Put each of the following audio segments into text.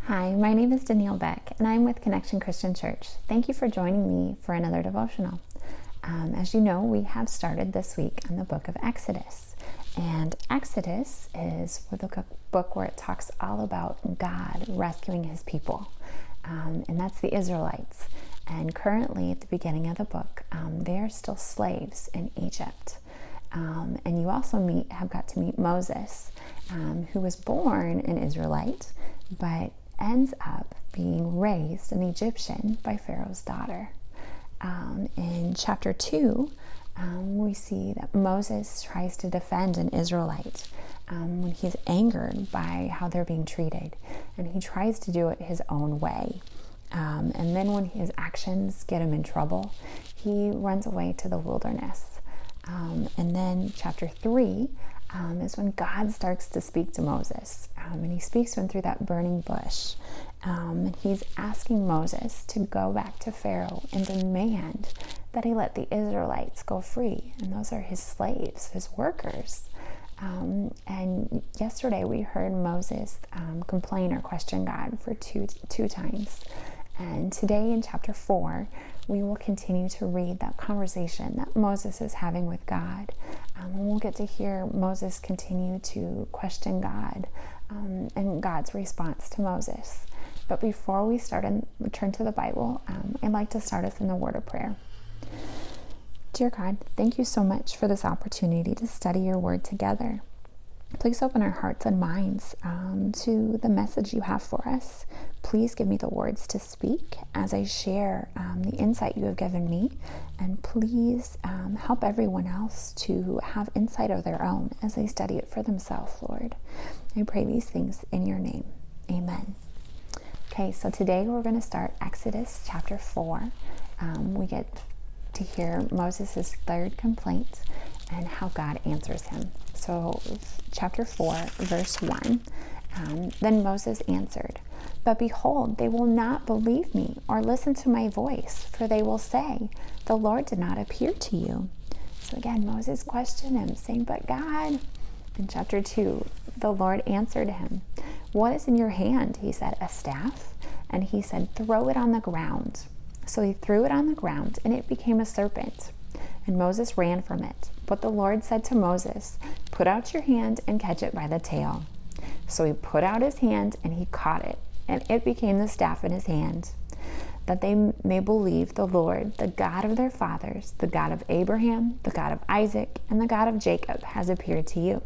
Hi, my name is Danielle Beck, and I'm with Connection Christian Church. Thank you for joining me for another devotional. As you know, we have started this week on the book of Exodus. And Exodus is the book where it talks all about God rescuing his people. And that's the Israelites. And currently, at the beginning of the book, they are still slaves in Egypt. And you also have got to meet Moses, who was born an Israelite, but ends up being raised an Egyptian by Pharaoh's daughter. In chapter 2, we see that Moses tries to defend an Israelite when he's angered by how they're being treated, and he tries to do it his own way. And then when his actions get him in trouble, he runs away to the wilderness. And then chapter 3 is when God starts to speak to Moses. And he speaks to him through that burning bush. And he's asking Moses to go back to Pharaoh and demand that he let the Israelites go free. And those are his slaves, his workers. And yesterday we heard Moses complain or question God for two times. And today in chapter 4, we will continue to read that conversation that Moses is having with God. And we'll get to hear Moses continue to question God and God's response to Moses. But before we start and return to the Bible, I'd like to start us in a word of prayer. Dear God, thank you so much for this opportunity to study your word together. Please open our hearts and minds to the message you have for us. Please give me the words to speak as I share the insight you have given me. And please help everyone else to have insight of their own as they study it for themselves, Lord. I pray these things in your name. Amen. Okay, so today we're going to start Exodus chapter 4. We get to hear Moses' third complaint and how God answers him. So chapter 4, verse 1, then Moses answered, "But behold, they will not believe me or listen to my voice, for they will say, 'The Lord did not appear to you.'" So again, Moses questioned him, saying, "But God." In chapter 2, the Lord answered him, "What is in your hand?" He said, "A staff." And he said, "Throw it on the ground." So he threw it on the ground, and it became a serpent. And Moses ran from it. But the Lord said to Moses, "Put out your hand and catch it by the tail." So he put out his hand, and he caught it, and it became the staff in his hand, that they may believe the Lord, the God of their fathers, the God of Abraham, the God of Isaac, and the God of Jacob, has appeared to you.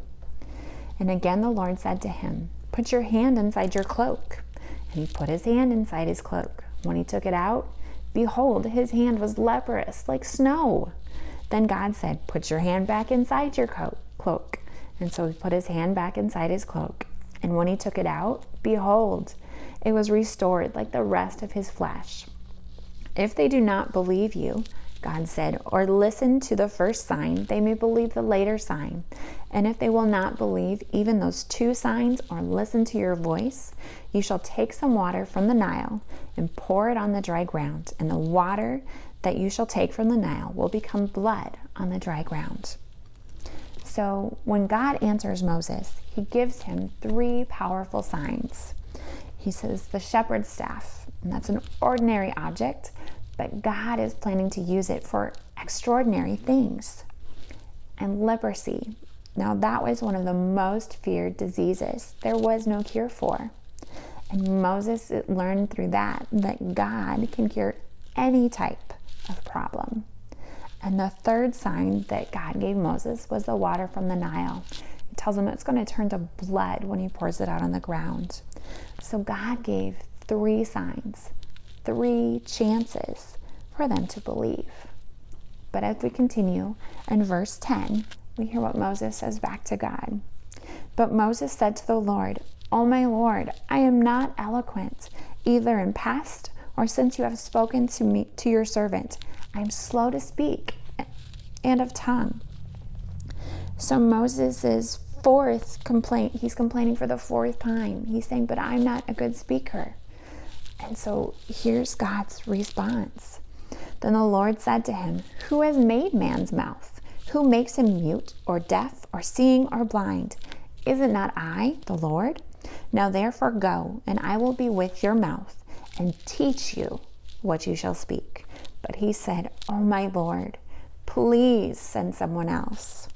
And again the Lord said to him, "Put your hand inside your cloak." And he put his hand inside his cloak. When he took it out, behold, his hand was leprous, like snow. Then God said, "Put your hand back inside your cloak." And so he put his hand back inside his cloak. And when he took it out, behold, it was restored like the rest of his flesh. "If they do not believe you," God said, "or listen to the first sign, they may believe the later sign. And if they will not believe even those two signs or listen to your voice, you shall take some water from the Nile and pour it on the dry ground, and the water that you shall take from the Nile will become blood on the dry ground." So when God answers Moses, he gives him 3 powerful signs. He says the shepherd's staff, and that's an ordinary object, but God is planning to use it for extraordinary things. And leprosy. Now that was one of the most feared diseases there was no cure for. And Moses learned through that God can cure any type of problem. And the third sign that God gave Moses was the water from the Nile. He tells him it's going to turn to blood when he pours it out on the ground. So God gave 3 signs, 3 chances for them to believe. But as we continue in verse 10, we hear what Moses says back to God. "But Moses said to the Lord, 'O my Lord, I am not eloquent, either in past or since you have spoken to me, to your servant. I am slow to speak and of tongue.'" So Moses' 4th complaint, he's complaining for the 4th time. He's saying, "But I'm not a good speaker." And so here's God's response. Then the Lord said to him, "Who has made man's mouth? Who makes him mute or deaf or seeing or blind? Is it not I, the Lord? Now therefore go, and I will be with your mouth and teach you what you shall speak. But he said, Oh my Lord, please send someone else.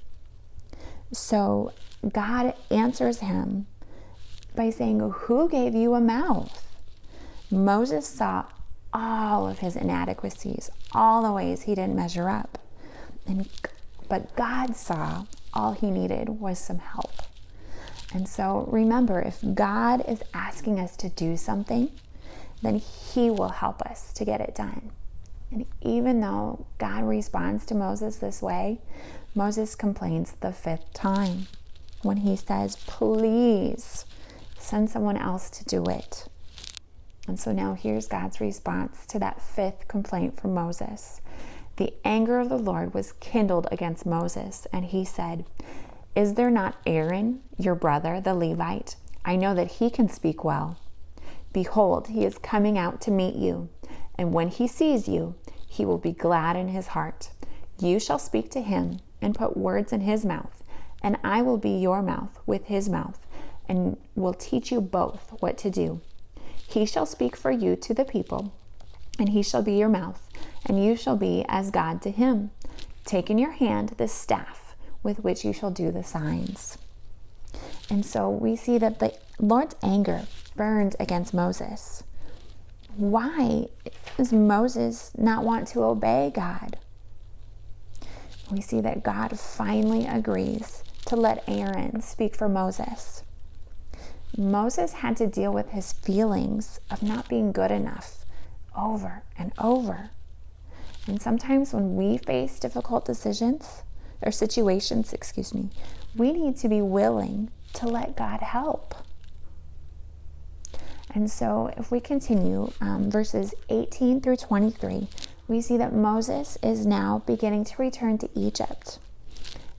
So God answers him by saying, Who gave you a mouth? Moses saw all of his inadequacies, all the ways he didn't measure up. But God saw all he needed was some help. And so remember, if God is asking us to do something, then he will help us to get it done. And even though God responds to Moses this way, Moses complains the 5th time when he says, Please send someone else to do it. And so now here's God's response to that 5th complaint from Moses. The anger of the Lord was kindled against Moses, and he said, Is there not Aaron, your brother, the Levite? I know that he can speak well. Behold, he is coming out to meet you, and when he sees you, he will be glad in his heart. You shall speak to him and put words in his mouth, and I will be your mouth with his mouth, and will teach you both what to do. He shall speak for you to the people, and he shall be your mouth, and you shall be as God to him. Take in your hand the staff with which you shall do the signs. And so we see that the Lord's anger burned against Moses. Why does Moses not want to obey God? We see that God finally agrees to let Aaron speak for Moses. Moses had to deal with his feelings of not being good enough over and over. And sometimes when we face difficult decisions or situations, we need to be willing to let God help. And so if we continue verses 18 through 23, we see that Moses is now beginning to return to Egypt.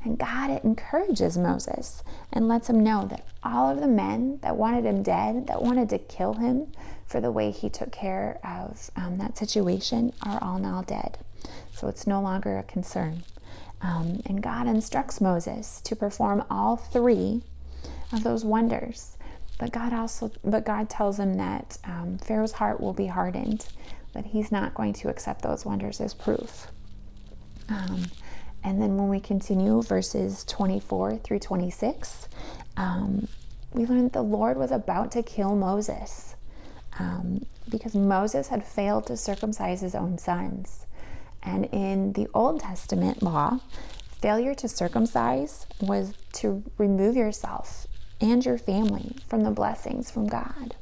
And God encourages Moses and lets him know that all of the men that wanted him dead, that wanted to kill him for the way he took care of that situation, are all now dead. So it's no longer a concern. And God instructs Moses to perform all 3 of those wonders. But God tells him that Pharaoh's heart will be hardened, that he's not going to accept those wonders as proof. And then when we continue verses 24 through 26, we learn that the Lord was about to kill Moses because Moses had failed to circumcise his own sons. And in the Old Testament law, failure to circumcise was to remove yourself and your family from the blessings from God.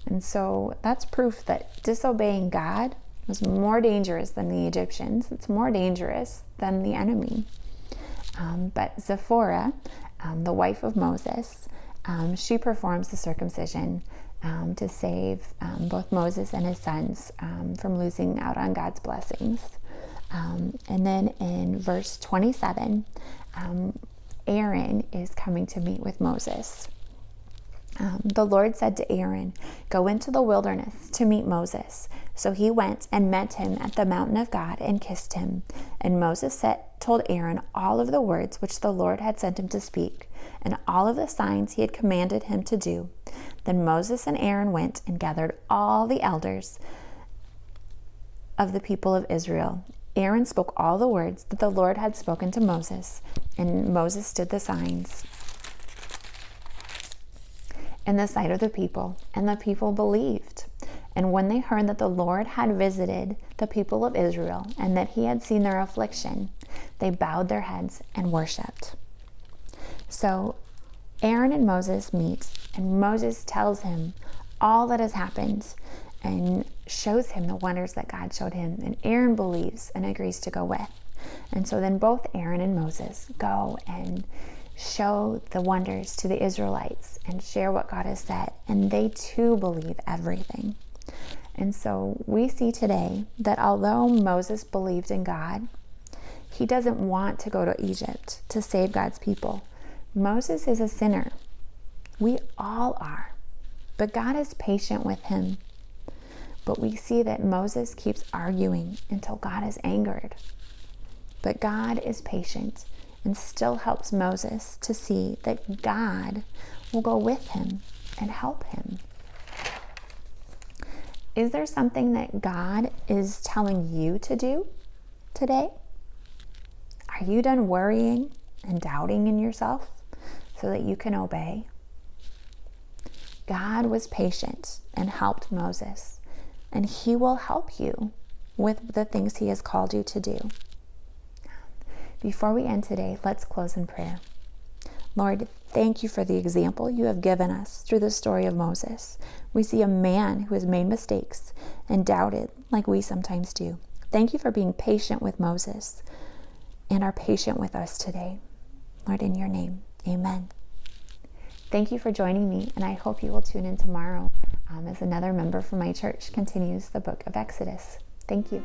And so that's proof that disobeying God was more dangerous than the Egyptians. It's more dangerous than the enemy. But Zipporah, the wife of Moses, she performs the circumcision to save both Moses and his sons from losing out on God's blessings. And then in verse 27, Aaron is coming to meet with Moses. The Lord said to Aaron, Go into the wilderness to meet Moses. So he went and met him at the mountain of God and kissed him. And Moses told Aaron all of the words which the Lord had sent him to speak, and all of the signs he had commanded him to do. Then Moses and Aaron went and gathered all the elders of the people of Israel. Aaron spoke all the words that the Lord had spoken to Moses, and Moses did the signs in the sight of the people, and the people believed. And when they heard that the Lord had visited the people of Israel, and that he had seen their affliction, they bowed their heads and worshipped. So Aaron and Moses meet, and Moses tells him all that has happened and shows him the wonders that God showed him. And Aaron believes and agrees to go with. And so then both Aaron and Moses go and show the wonders to the Israelites and share what God has said. And they too believe everything. And so we see today that although Moses believed in God, he doesn't want to go to Egypt to save God's people. Moses is a sinner. We all are. But God is patient with him. But we see that Moses keeps arguing until God is angered. But God is patient and still helps Moses to see that God will go with him and help him. Is there something that God is telling you to do today? Are you done worrying and doubting in yourself so that you can obey? God was patient and helped Moses, and he will help you with the things he has called you to do. Before we end today, let's close in prayer. Lord, thank you for the example you have given us through the story of Moses. We see a man who has made mistakes and doubted like we sometimes do. Thank you for being patient with Moses and are patient with us today. Lord, in your name, amen. Thank you for joining me, and I hope you will tune in tomorrow as another member from my church continues the book of Exodus. Thank you.